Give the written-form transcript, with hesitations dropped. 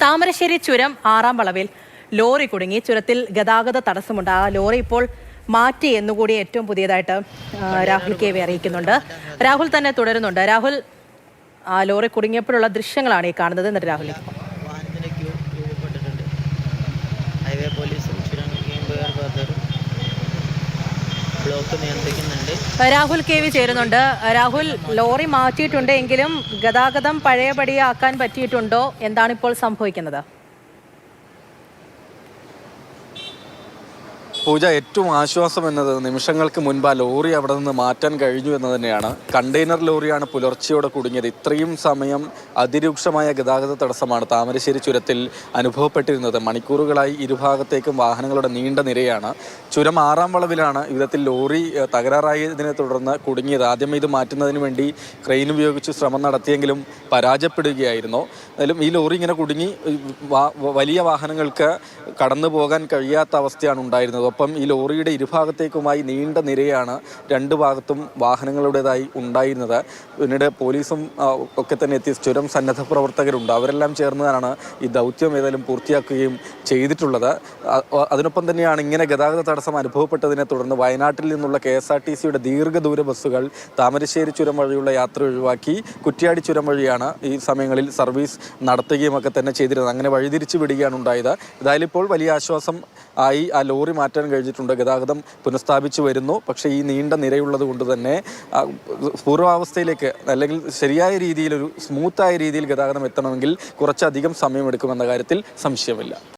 താമരശ്ശേരി ചുരം 6-ാം വളവിൽ ലോറി കുടുങ്ങി. ചുരത്തിൽ ഗതാഗത തടസ്സമുണ്ട്. ആ ലോറി ഇപ്പോൾ മാറ്റി എന്നുകൂടി ഏറ്റവും പുതിയതായിട്ട് രാഹുൽ KV അറിയിക്കുന്നുണ്ട്. രാഹുൽ തന്നെ തുടരുന്നുണ്ട്. രാഹുൽ, ലോറി കുടുങ്ങിയപ്പോഴുള്ള ദൃശ്യങ്ങളാണ് ഈ കാണുന്നത്. എന്നിട്ട് രാഹുൽ രാഹുൽ KV ചേരുന്നുണ്ട്. രാഹുൽ, ലോറി മാറ്റിയിട്ടുണ്ടെങ്കിലും ഗതാഗതം പഴയപടിയാക്കാൻ പറ്റിയിട്ടുണ്ടോ? എന്താണ് ഇപ്പോൾ സംഭവിക്കുന്നത്? പൂജ, ഏറ്റവും ആശ്വാസം എന്നത് നിമിഷങ്ങൾക്ക് മുൻപ് ആ ലോറി അവിടെ നിന്ന് മാറ്റാൻ കഴിഞ്ഞു എന്ന് തന്നെയാണ്. കണ്ടെയ്നർ ലോറിയാണ് പുലർച്ചയോടെ കുടുങ്ങിയത്. ഇത്രയും സമയം അതിരൂക്ഷമായ ഗതാഗത തടസ്സമാണ് താമരശ്ശേരി ചുരത്തിൽ അനുഭവപ്പെട്ടിരുന്നത്. മണിക്കൂറുകളായി ഇരുഭാഗത്തേക്കും വാഹനങ്ങളുടെ നീണ്ട നിരയാണ്. ചുരം 6-ാം വളവിലാണ് വിധത്തിൽ ലോറി തകരാറായതിനെ തുടർന്ന് കുടുങ്ങിയത്. ആദ്യം ഇത് മാറ്റുന്നതിന് വേണ്ടി ക്രെയിൻ ഉപയോഗിച്ച് ശ്രമം നടത്തിയെങ്കിലും പരാജയപ്പെടുകയായിരുന്നു. എന്നാലും ഈ ലോറി ഇങ്ങനെ കുടുങ്ങി വലിയ വാഹനങ്ങൾക്ക് കടന്നു പോകാൻ കഴിയാത്ത അവസ്ഥയാണ് ഉണ്ടായിരുന്നത്. ഒപ്പം ഈ ലോറിയുടെ ഇരുഭാഗത്തേക്കുമായി നീണ്ട നിരയാണ് രണ്ട് ഭാഗത്തും വാഹനങ്ങളുടേതായി ഉണ്ടായിരുന്നത്. പിന്നീട് പോലീസും ഒക്കെ തന്നെ എത്തി. ചുരം സന്നദ്ധ പ്രവർത്തകരുണ്ട്. അവരെല്ലാം ചേർന്നതാണ് ഈ ദൗത്യം ഏതായാലും പൂർത്തിയാക്കുകയും ചെയ്തിട്ടുള്ളത്. അതിനൊപ്പം തന്നെയാണ് ഇങ്ങനെ ഗതാഗത തടസ്സം അനുഭവപ്പെട്ടതിനെ തുടർന്ന് വയനാട്ടിൽ നിന്നുള്ള KSRTCയുടെ ദീർഘദൂര ബസ്സുകൾ താമരശ്ശേരി ചുരം വഴിയുള്ള യാത്ര ഒഴിവാക്കി കുറ്റ്യാടി ചുരം വഴിയാണ് ഈ സമയങ്ങളിൽ സർവീസ് നടത്തുകയും ഒക്കെ തന്നെ ചെയ്തിരുന്നത്. അങ്ങനെ വഴിതിരിച്ചു വിടുകയാണ് ഉണ്ടായത്. ഏതായാലും ഇപ്പോൾ വലിയ ആശ്വാസം ആയി. ആ ലോറി മാറ്റാൻ കഴിഞ്ഞിട്ടുണ്ട്. ഗതാഗതം പുനഃസ്ഥാപിച്ചു വരുന്നു. പക്ഷേ ഈ നീണ്ട നിരയുള്ളത് കൊണ്ട് തന്നെ പൂർവാവസ്ഥയിലേക്ക് അല്ലെങ്കിൽ ശരിയായ രീതിയിൽ ഒരു സ്മൂത്തായ രീതിയിൽ ഗതാഗതം എത്തണമെങ്കിൽ കുറച്ചധികം സമയമെടുക്കുമെന്ന കാര്യത്തിൽ സംശയമില്ല.